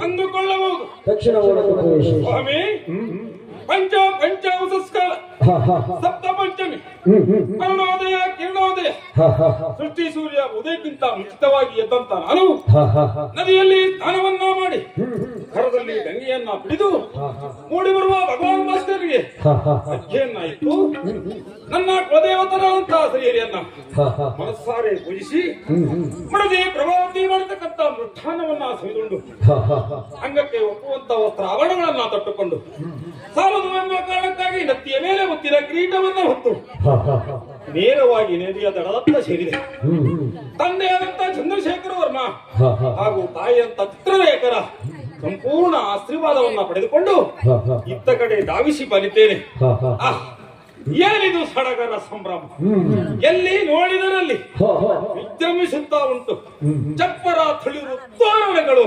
ಅಂದುಕೊಳ್ಳಬಹುದು. ದಕ್ಷಿಣ ಸ್ವಾಮಿ ಪಂಚ ಸಂಸ್ಕಾರ ಸಪ್ತ ಪಂಚಮಿ ಅರುಣೋದಯ ಕಿರಣೋದಯ ಸೃಷ್ಟಿ ಸೂರ್ಯ ಉದಯಕ್ಕಿಂತ ಮುಂಚಿತವಾಗಿ ಎದ್ದಂತ ನಾನು ನದಿಯಲ್ಲಿ ಸ್ನಾನವನ್ನ ಮಾಡಿ ಕರದಲ್ಲಿ ಗಂಗೆಯನ್ನ ಬಿಡಿದು ಮೂಡಿ ಬರುವ ಭಗವಾನ್ ಮಾಸ್ಟರ್ಗೆ ಅಜ್ಜೆಯನ್ನ ಇಟ್ಟು ನನ್ನ ಕುಲದೇವತರಾದಂತಹ ಶ್ರೀಹರಿಯನ್ನ ಮನಸ್ಸಾರೆ ಪೂಜಿಸಿ ಮಡದಿ ಪ್ರಭಾವತಿ ಮಾಡತಕ್ಕಂತ ಮೃಷ್ಟಾನ್ನವನ್ನ ಸವಿದುಂಡು ಅಂಗಕ್ಕೆ ಒಪ್ಪುವಂತ ವಸ್ತ್ರ ಆಭರಣಗಳನ್ನ ತಟ್ಟುಕೊಂಡು ಸಾಲದು ಎಂಬ ಕಾರಣಕ್ಕಾಗಿ ನತ್ತಿಯ ಮೇಲೆ ಮುತ್ತಿನ ಕಿರೀಟವನ್ನ ಹೊತ್ತು ನೇರವಾಗಿ ನದಿಯ ದಡದತ್ತ ಸೇರಿದೆ. ತಂದೆಯಾದಂತ ಚಂದ್ರಶೇಖರ ವರ್ಮ ಹಾಗೂ ತಾಯಿಯಂತ ಚಿತ್ರಲೇಖರ ಸಂಪೂರ್ಣ ಆಶೀರ್ವಾದವನ್ನ ಪಡೆದುಕೊಂಡು ಇತ್ತ ಕಡೆ ಧಾವಿಸಿ ಬಲಿತೇನೆ. ಏನಿದು ಸಡಗರ ಸಂಭ್ರಮ, ಎಲ್ಲಿ ನೋಡಿದರಲ್ಲಿ ವಿಜೃಂಭಿಸುತ್ತಾ ಉಂಟು ಚಪ್ಪರ ತುಳಿರು ತೋರಣಗಳು.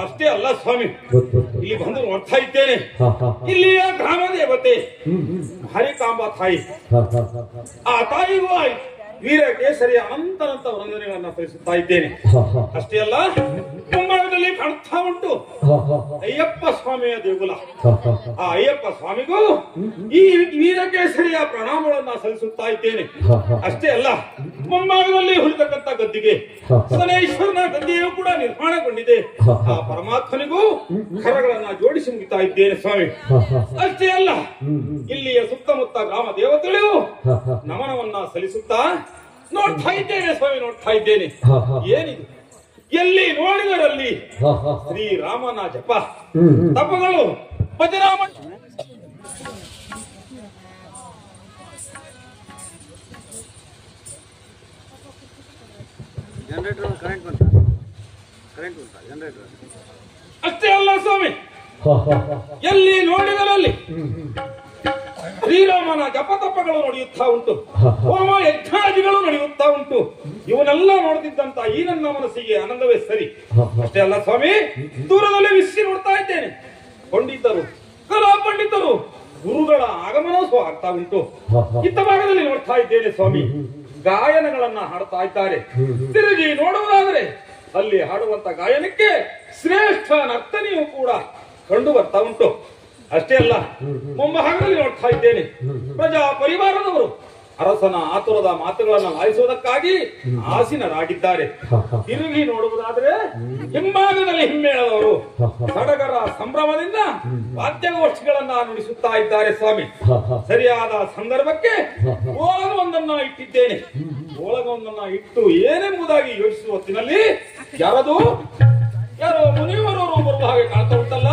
ಅಷ್ಟೇ ಅಲ್ಲ ಸ್ವಾಮಿ, ಇಲ್ಲಿ ಬಂದು ನೋಡ್ತಾ ಇದ್ದೇನೆ, ಇಲ್ಲಿಯ ಗ್ರಾಮ ದೇವತೆ ಹರಿಕಾಂಬ ತಾಯಿ, ಆ ತಾಯಿಗೂ ವೀರ ಕೇಸರಿಯ ಅನಂತನಂತ ವಂದನೆಗಳನ್ನ ಸಲ್ಲಿಸುತ್ತಾ ಇದ್ದೇನೆ. ಅಷ್ಟೇ ಅಲ್ಲ, ಮುಂಭಾಗದಲ್ಲಿ ಕಾಣ್ತಾ ಉಂಟು ಅಯ್ಯಪ್ಪ ಸ್ವಾಮಿಯ ದೇಗುಲ. ಆ ಅಯ್ಯಪ್ಪ ಸ್ವಾಮಿಗೂ ಈ ವೀರಕೇಸರಿಯ ಪ್ರಣಾಮಗಳನ್ನ ಸಲ್ಲಿಸುತ್ತಾ ಇದ್ದೇನೆ. ಅಷ್ಟೇ ಅಲ್ಲ, ಮುಂಭಾಗದಲ್ಲಿ ಉಳಿತಕ್ಕಂತ ಗದ್ದಿಗೆ ಸನೇಶ್ವರನ ಗದ್ದಿಯೂ ಕೂಡ ನಿರ್ಮಾಣಗೊಂಡಿದೆ. ಆ ಪರಮಾತ್ಮನಿಗೂ ಕರಗಳನ್ನ ಜೋಡಿಸಿ ಮುಗಿತಾ ಇದ್ದೇನೆ ಸ್ವಾಮಿ. ಅಷ್ಟೇ ಅಲ್ಲ, ಇಲ್ಲಿಯ ಸುತ್ತಮುತ್ತ ಗ್ರಾಮ ದೇವತೆಗಳು ನಮನವನ್ನ ಸಲ್ಲಿಸುತ್ತಾ ನೋಡ್ತಾ ಇದ್ದೇನೆ ಸ್ವಾಮಿ, ನೋಡ್ತಾ ಇದ್ದೇನೆ. ಏನಿದು, ಎಲ್ಲಿ ನೋಡಿದರಲ್ಲಿ ಶ್ರೀರಾಮನ ಜಪ ತಪಗಳು, ಭಜರಾಮ ಅಷ್ಟೇ ಅಲ್ಲ ಸ್ವಾಮಿ, ಎಲ್ಲಿ ನೋಡಿದರಲ್ಲಿ ಶ್ರೀರಾಮನ ಜಪತಪಗಳು ನಡೆಯುತ್ತಾ ಉಂಟು, ಹೋಮ ಯಜ್ಞಾದಿಗಳು ನಡೆಯುತ್ತಾ ಉಂಟು. ಇವನ್ನೆಲ್ಲ ನೋಡ್ತಿದ್ದಂತ ಈ ನನ್ನ ಮನಸ್ಸಿಗೆ ಆನಂದವೇ ಸರಿ. ಅಷ್ಟೇ ಅಲ್ಲ ಸ್ವಾಮಿ, ದೂರದಲ್ಲಿ ವಿಸಿ ನೋಡ್ತಾ ಇದ್ದೇನೆ, ಪಂಡಿತರು, ಕಲಾ ಪಂಡಿತರು, ಗುರುಗಳ ಆಗಮನ ಆಗ್ತಾ ಉಂಟು. ಇತ್ತ ಭಾಗದಲ್ಲಿ ನೋಡ್ತಾ ಇದ್ದೇನೆ ಸ್ವಾಮಿ, ಗಾಯನಗಳನ್ನ ಹಾಡ್ತಾ ಇದ್ದಾರೆ. ತಿರುಗಿ ನೋಡುವುದಾದರೆ ಅಲ್ಲಿ ಹಾಡುವಂತ ಗಾಯನಕ್ಕೆ ಶ್ರೇಷ್ಠ ನರ್ತನಿಯೂ ಕೂಡ ಕಂಡು ಬರ್ತಾ ಉಂಟು. ಅಷ್ಟೇ ಅಲ್ಲ, ಮುಂಭಾಗದಲ್ಲಿ ನೋಡ್ತಾ ಇದ್ದೇನೆ ಪ್ರಜಾ ಪರಿವಾರದವರು ಅರಸನ ಆತುರದ ಮಾತುಗಳನ್ನು ಆಲಿಸುವುದಕ್ಕಾಗಿ ಆಸೀನರಾಗಿದ್ದಾರೆ. ತಿರುಗಿ ನೋಡುವುದಾದ್ರೆ ಹಿಂಭಾಗದಲ್ಲಿ ಹಿಮ್ಮೇಳದವರು ಸಡಗರ ಸಂಭ್ರಮದಿಂದ ವಾದ್ಯಗೋಷ್ಠಿಗಳನ್ನ ನುಡಿಸುತ್ತಾ ಇದ್ದಾರೆ ಸ್ವಾಮಿ. ಸರಿಯಾದ ಸಂದರ್ಭಕ್ಕೆ ಓಲಗವೊಂದನ್ನ ಇಟ್ಟಿದ್ದೇನೆ. ಓಲಗವೊಂದನ್ನ ಇಟ್ಟು ಏನೆಂಬುದಾಗಿ ಯೋಚಿಸುವ ಹೊತ್ತಿನಲ್ಲಿ ಯಾರೋ ಮುನಿಯವರವರು ಬರುವ ಹಾಗೆ ಕಾಣ್ತಾ ಉಂಟಲ್ಲ,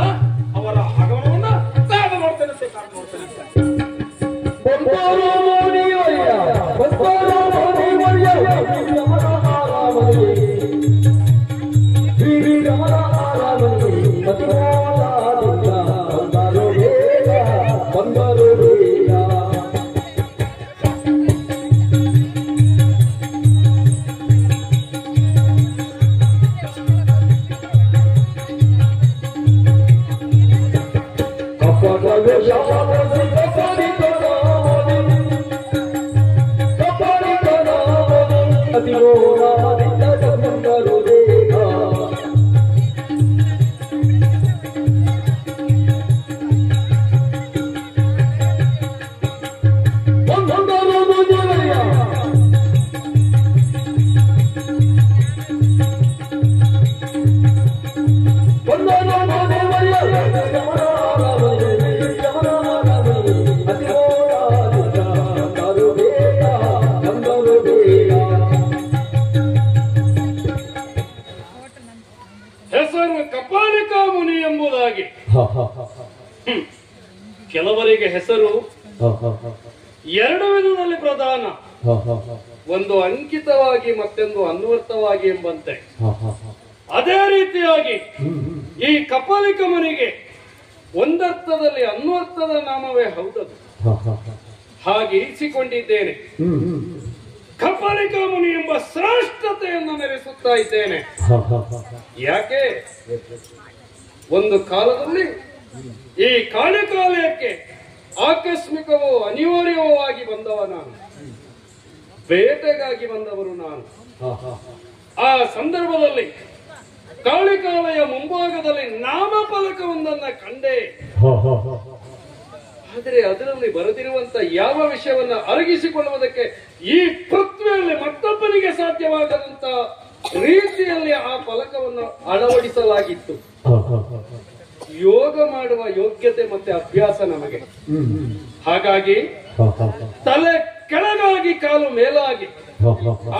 ಕೆಲವರಿಗೆ ಹೆಸರು ಎರಡು ವಿಧದಲ್ಲಿ ಪ್ರಧಾನ, ಒಂದು ಅಂಕಿತವಾಗಿ ಮತ್ತೊಂದು ಅನ್ವರ್ಥವಾಗಿ ಎಂಬಂತೆ. ಅದೇ ರೀತಿಯಾಗಿ ಈ ಕಪಾಲಿಕ ಮುನಿಗೆ ಒಂದರ್ಥದಲ್ಲಿ ಅನ್ವರ್ಥದ ನಾಮವೇ ಹೌದದು. ಹಾಗೆ ಇರಿಸಿಕೊಂಡಿದ್ದೇನೆ. ಕಪಾಲಿಕ ಮುನಿ ಎಂಬ ಶ್ರೇಷ್ಠತೆಯನ್ನು ಮೆರೆಸುತ್ತಾ ಇದ್ದೇನೆ. ಯಾಕೆ? ಒಂದು ಕಾಲದಲ್ಲಿ ಈ ಕಾಳಿಕಾಲಯಕ್ಕೆ ಆಕಸ್ಮಿಕವೋ ಅನಿವಾರ್ಯವೋ ಆಗಿ ಬಂದವ ನಾನು, ಬೇಟೆಗಾಗಿ ಬಂದವರು ನಾನು. ಆ ಸಂದರ್ಭದಲ್ಲಿ ಕಾಳಿಕಾಲಯ ಮುಂಭಾಗದಲ್ಲಿ ನಾಮಫಲಕವೊಂದನ್ನ ಕಂಡೆ. ಆದರೆ ಅದರಲ್ಲಿ ಬರೆದಿರುವಂತ ಯಾವ ವಿಷಯವನ್ನ ಅರಗಿಸಿಕೊಳ್ಳುವುದಕ್ಕೆ ಈ ಪೃಥ್ವಿಯಲ್ಲಿ ಮತ್ತೊಬ್ಬನಿಗೆ ಸಾಧ್ಯವಾಗದಂತ ರೀತಿಯಲ್ಲಿ ಆ ಫಲಕವನ್ನು ಅಳವಡಿಸಲಾಗಿತ್ತು. ಯೋಗ ಮಾಡುವ ಯೋಗ್ಯತೆ ಮತ್ತೆ ಅಭ್ಯಾಸ ನಮಗೆ. ಹಾಗಾಗಿ ತಲೆ ಕೆಳಗಾಗಿ ಕಾಲು ಮೇಲಾಗಿ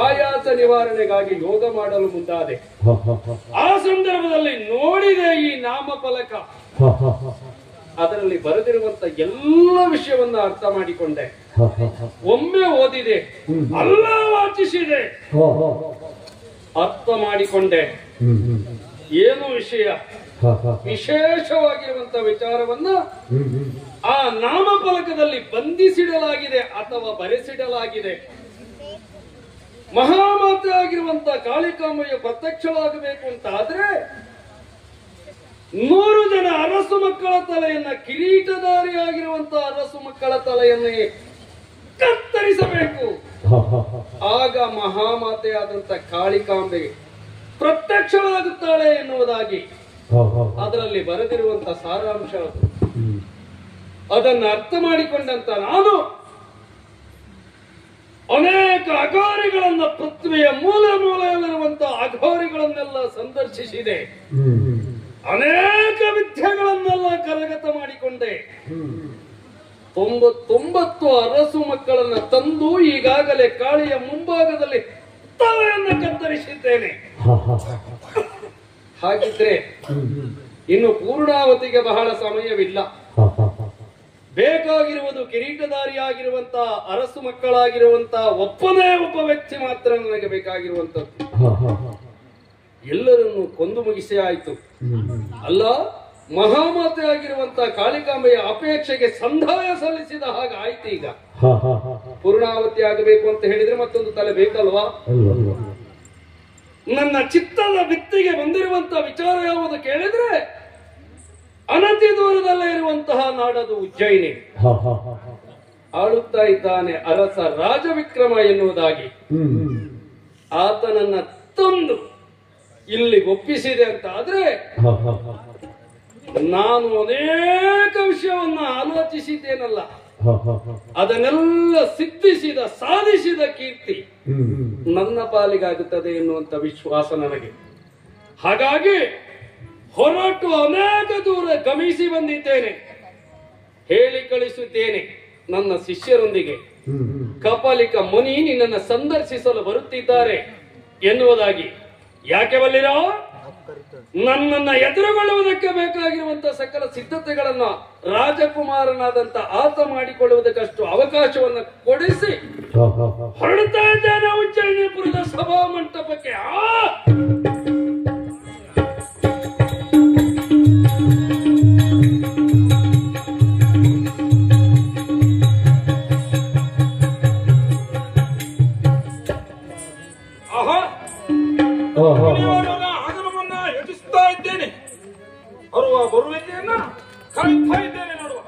ಆಯಾಸ ನಿವಾರಣೆಗಾಗಿ ಯೋಗ ಮಾಡಲು ಮುಂದಾದೆ. ಆ ಸಂದರ್ಭದಲ್ಲಿ ನೋಡಿದೆ ಈ ನಾಮಫಲಕ, ಅದರಲ್ಲಿ ಬರೆದಿರುವಂತ ಎಲ್ಲ ವಿಷಯವನ್ನ ಅರ್ಥ ಮಾಡಿಕೊಂಡೆ. ಒಮ್ಮೆ ಓದಿದೆ, ಅಲ್ಲ ವಾಚಿಸಿದೆ, ಅರ್ಥ ಮಾಡಿಕೊಂಡೆ. ಏನು ವಿಷಯ? ವಿಶೇಷವಾಗಿರುವಂತ ವಿಚಾರವನ್ನ ಆ ನಾಮಫಲಕದಲ್ಲಿ ಬಂಧಿಸಿಡಲಾಗಿದೆ ಅಥವಾ ಬರೆಸಿಡಲಾಗಿದೆ. ಮಹಾಮಾತೆ ಆಗಿರುವಂತ ಕಾಳಿಕಾಂಬೆಯ ಪ್ರತ್ಯಕ್ಷವಾಗಬೇಕು ಅಂತ ಆದ್ರೆ 100 ಜನ ಅರಸು ಮಕ್ಕಳ ತಲೆಯನ್ನ, ಕಿರೀಟಧಾರಿಯಾಗಿರುವಂತ ಅರಸು ಮಕ್ಕಳ ತಲೆಯನ್ನೇ ಕತ್ತರಿಸಬೇಕು. ಆಗ ಮಹಾಮಾತೆಯಾದಂತ ಕಾಳಿಕಾಂಬೆ ಪ್ರತ್ಯಕ್ಷವಾಗುತ್ತಾಳೆ ಎನ್ನುವುದಾಗಿ ಅದರಲ್ಲಿ ಬರೆದಿರುವಂತ ಸಾರಾಂಶ. ಅದನ್ನು ಅರ್ಥ ಮಾಡಿಕೊಂಡಂತ ನಾನು ಅನೇಕ ಅಘೋರಿಗಳನ್ನ, ಪೃಥ್ವಿಯ ಮೂಲೆಯಲ್ಲಿರುವಂತಹ ಅಘೋರಿಗಳನ್ನೆಲ್ಲ ಸಂದರ್ಶಿಸಿದೆ. ಅನೇಕ ವಿದ್ಯೆಗಳನ್ನೆಲ್ಲ ಕರಗತ ಮಾಡಿಕೊಂಡೆ. 99 ಅರಸು ಮಕ್ಕಳನ್ನ ತಂದು ಈಗಾಗಲೇ ಕಾಳಿಯ ಮುಂಭಾಗದಲ್ಲಿ ತಲೆಯನ್ನು ಕತ್ತರಿಸಿದ್ದೇನೆ. ಹಾಗಿದ್ರೆ ಇನ್ನು ಪೂರ್ಣಾವತಿಗೆ ಬಹಳ ಸಮಯವಿಲ್ಲ. ಬೇಕಾಗಿರುವುದು ಕಿರೀಟಧಾರಿಯಾಗಿರುವಂತಹ ಅರಸು ಮಕ್ಕಳಾಗಿರುವಂತಹ ಒಬ್ಬನೇ ಒಬ್ಬ ವ್ಯಕ್ತಿ ಮಾತ್ರ ನನಗೆ ಬೇಕಾಗಿರುವಂತದ್ದು. ಎಲ್ಲರನ್ನು ಕೊಂದು ಮುಗಿಸಿ ಆಯ್ತು. ಅಲ್ಲ, ಮಹಾಮಾತೆ ಆಗಿರುವಂತಹ ಕಾಳಿಕಾಂಬೆಯ ಅಪೇಕ್ಷೆಗೆ ಸಂಧಾಯ ಸಲ್ಲಿಸಿದ ಹಾಗೆ ಆಯ್ತು. ಈಗ ಪೂರ್ಣಾವತಿ ಆಗಬೇಕು ಅಂತ ಹೇಳಿದ್ರೆ ಮತ್ತೊಂದು ತಲೆ ಬೇಕಲ್ವಾ? ನನ್ನ ಚಿತ್ತದ ಭಿತ್ತಿಗೆ ಬಂದಿರುವಂತಹ ವಿಚಾರ ಯಾವುದು ಕೇಳಿದ್ರೆ ಅನತಿ ದೂರದಲ್ಲೇ ಇರುವಂತಹ ನಾಡದು ಉಜ್ಜಯಿನಿ. ಆಳುತ್ತಾ ಇದ್ದಾನೆ ಅರಸ ರಾಜವಿಕ್ರಮ ಎನ್ನುವುದಾಗಿ. ಆತನನ್ನ ತಂದು ಇಲ್ಲಿ ಒಪ್ಪಿಸಿದೆ ಅಂತ ಆದ್ರೆ ನಾನು ಅನೇಕ ವಿಷಯವನ್ನ ಆಲೋಚಿಸಿದ್ದೇನಲ್ಲ, ಅದನ್ನೆಲ್ಲ ಸಿದ್ಧಿಸಿದ, ಸಾಧಿಸಿದ ಕೀರ್ತಿ ನನ್ನ ಪಾಲಿಗಾಗುತ್ತದೆ ಎನ್ನುವಂತ ವಿಶ್ವಾಸ ನನಗೆ. ಹಾಗಾಗಿ ಹೊರಟು ಅನೇಕ ದೂರ ಗಮಿಸಿ ಬಂದಿದ್ದೇನೆ. ಹೇಳಿ ಕಳಿಸುತ್ತೇನೆ ನನ್ನ ಶಿಷ್ಯರೊಂದಿಗೆ, ಕಪಾಲಿಕ ಮುನಿ ನಿನ್ನನ್ನು ಸಂದರ್ಶಿಸಲು ಬರುತ್ತಿದ್ದಾರೆ ಎನ್ನುವುದಾಗಿ. ಯಾಕೆ ಬಲ್ಲಿರೋ? ನನ್ನನ್ನ ಎದುರುಗೊಳ್ಳುವುದಕ್ಕೆ ಬೇಕಾಗಿರುವಂತಹ ಸಕಲ ಸಿದ್ಧತೆಗಳನ್ನ ರಾಜಕುಮಾರನಾದಂತ ಆತ ಮಾಡಿಕೊಳ್ಳುವುದಕ್ಕಷ್ಟು ಅವಕಾಶವನ್ನು ಕೊಡಿಸಿ ಹೊರಡ್ತಾ ಇದ್ದೇನೆ ಉಜ್ಜಯಿನಿಪುರದ ಸಭಾ ಮಂಟಪಕ್ಕೆ. ಬರುವಿಕೆಯನ್ನ ಕಾಯ್ತಾ ಇದ್ದೇನೆ ನೋಡುವ.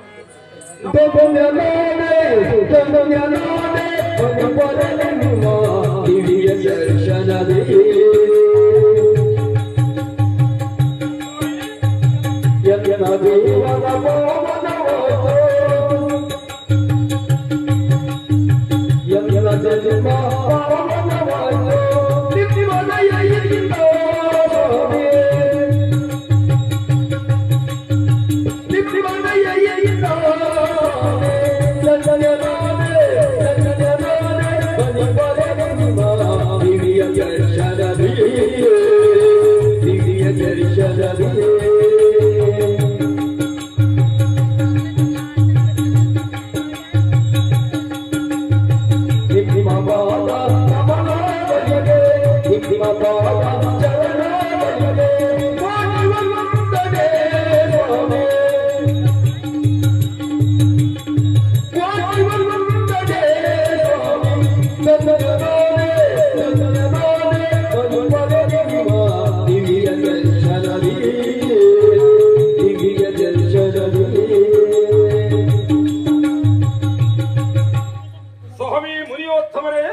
ಸ್ವಾಮಿ ಮುನಿಯೋತ್ತಮರೇ,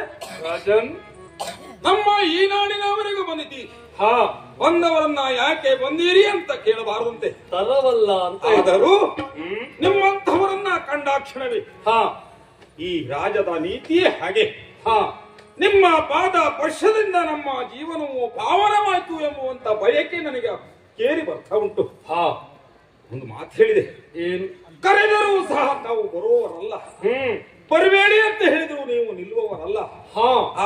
ರಾಜನ್, ನಮ್ಮ ಈ ನಾಡಿನವರೆಗೂ ಬಂದಿದ್ದೀರಿ. ಬಂದವರನ್ನ ಯಾಕೆ ಬಂದೀರಿ ಅಂತ ಕೇಳಬಾರದಂತೆ ತರವಲ್ಲ ಅಂತ. ಆದರೂ ನಿಮ್ಮಂಥವರನ್ನ ಕಂಡಾಕ್ಷಣವೇ ಈ ರಾಜದ ನೀತಿಯೇ ಹಾಗೆ. ನಿಮ್ಮ ಪಾದ ಸ್ಪರ್ಶದಿಂದ ನಮ್ಮ ಜೀವನವು ಪಾವನವಾಯಿತು ಎಂಬುವಂತ ಬಯಕೆ ನನಗೆ ಕೇಳಿ ಬರ್ತಾ ಉಂಟು. ಒಂದು ಮಾತು ಹೇಳಿದೆ, ಏನು ಕರೆದರೂ ಸಹ ತಾವು ಬರುವವರಲ್ಲ, ಬರಬೇಡಿ ಅಂತ ಹೇಳಿದ್ರು ನೀವು ನಿಲ್ಲುವವರಲ್ಲ.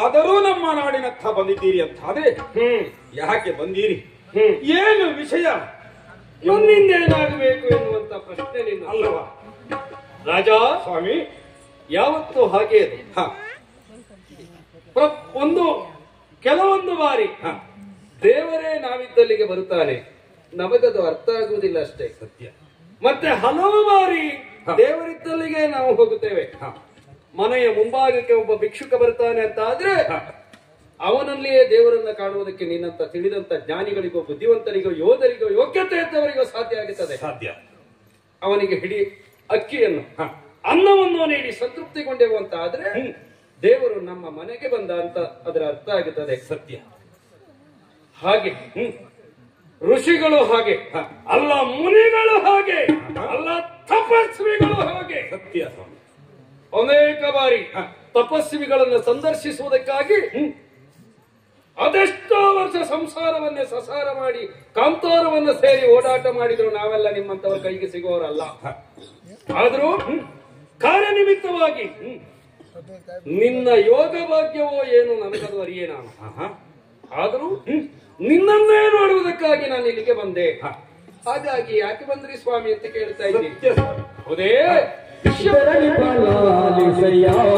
ಆದರೂ ನಮ್ಮ ನಾಡಿನತ್ತ ಬಂದಿದ್ದೀರಿ ಅಂತಾದ್ರೆ ಯಾಕೆ ಬಂದೀರಿ, ಏನು ವಿಷಯ, ನನ್ನಿಂದ ಏನಾಗಬೇಕು ಎನ್ನುವಂತ ಪ್ರಶ್ನೆ ನಿನ್ನ ಅಲ್ಲವಾ ರಾಜ? ಸ್ವಾಮಿ, ಯಾವತ್ತು ಹಾಗೆ ಕೆಲವೊಂದು ಬಾರಿ ದೇವರೇ ನಾವಿದ್ದಲ್ಲಿಗೆ ಬರುತ್ತಾನೆ, ನಮಗದು ಅರ್ಥ ಆಗುವುದಿಲ್ಲ ಅಷ್ಟೇ, ಸತ್ಯ. ಮತ್ತೆ ಹಲವು ಬಾರಿ ದೇವರಿದ್ದಲ್ಲಿಗೆ ನಾವು ಹೋಗುತ್ತೇವೆ. ಮನೆಯ ಮುಂಭಾಗಕ್ಕೆ ಒಬ್ಬ ಭಿಕ್ಷುಕ ಬರ್ತಾನೆ ಅಂತ ಆದ್ರೆ ಅವನಲ್ಲಿಯೇ ದೇವರನ್ನ ಕಾಣುವುದಕ್ಕೆ ನಿನ್ನಂತ ತಿಳಿದಂತ ಜ್ಞಾನಿಗಳಿಗೋ ಬುದ್ಧಿವಂತರಿಗೋ ಯೋಧರಿಗೋ ಯೋಗ್ಯತೆ ಇದ್ದವರಿಗೋ ಸಾಧ್ಯ ಆಗುತ್ತದೆ. ಸಾಧ್ಯ. ಅವನಿಗೆ ಹಿಡಿ ಅಕ್ಕಿಯನ್ನು ಅನ್ನವನ್ನು ನೀಡಿ ಸಂತೃಪ್ತಿಗೊಂಡೆವು ಅಂತ ಆದ್ರೆ ದೇವರು ನಮ್ಮ ಮನೆಗೆ ಬಂದ ಅಂತ ಅದರ ಅರ್ಥ ಆಗುತ್ತದೆ. ಸತ್ಯ. ಹಾಗೆ ಋಷಿಗಳು ಹಾಗೆ ಅಲ್ಲ, ಮುನಿಗಳು ಹಾಗೆ ಅಲ್ಲ, ತಪಸ್ವಿಗಳು ಹಾಗೆ. ಸತ್ಯ. ಅನೇಕ ಬಾರಿ ತಪಸ್ವಿಗಳನ್ನು ಸಂದರ್ಶಿಸುವುದಕ್ಕಾಗಿ ಅದೆಷ್ಟೋ ವರ್ಷ ಸಂಸಾರವನ್ನೇ ಸಸಾರ ಮಾಡಿ ಕಾಂತಾರವನ್ನು ಸೇರಿ ಓಡಾಟ ಮಾಡಿದ್ರು ನಾವೆಲ್ಲ ನಿಮ್ಮಂತವರ ಕೈಗೆ ಸಿಗುವವರಲ್ಲ. ಆದ್ರೂ ಕಾರ್ಯನಿಮಿತ್ತವಾಗಿ ನಿನ್ನ ಯೋಗ ಭಾಗ್ಯವೋ ಏನು ನನಗದು ಅರಿಯೇ ನಾನು. ಆದರೂ ನಿನ್ನನ್ನೇ ನೋಡುವುದಕ್ಕಾಗಿ ನಾನು ಇಲ್ಲಿಗೆ ಬಂದೆ. ಹಾಗಾಗಿ ಯಾಕೆ ಬಂದ್ರಿ ಸ್ವಾಮಿ ಅಂತ ಕೇಳ್ತಾ ಇದ್ದೀನಿ. ಹೌದೇ? Yeah.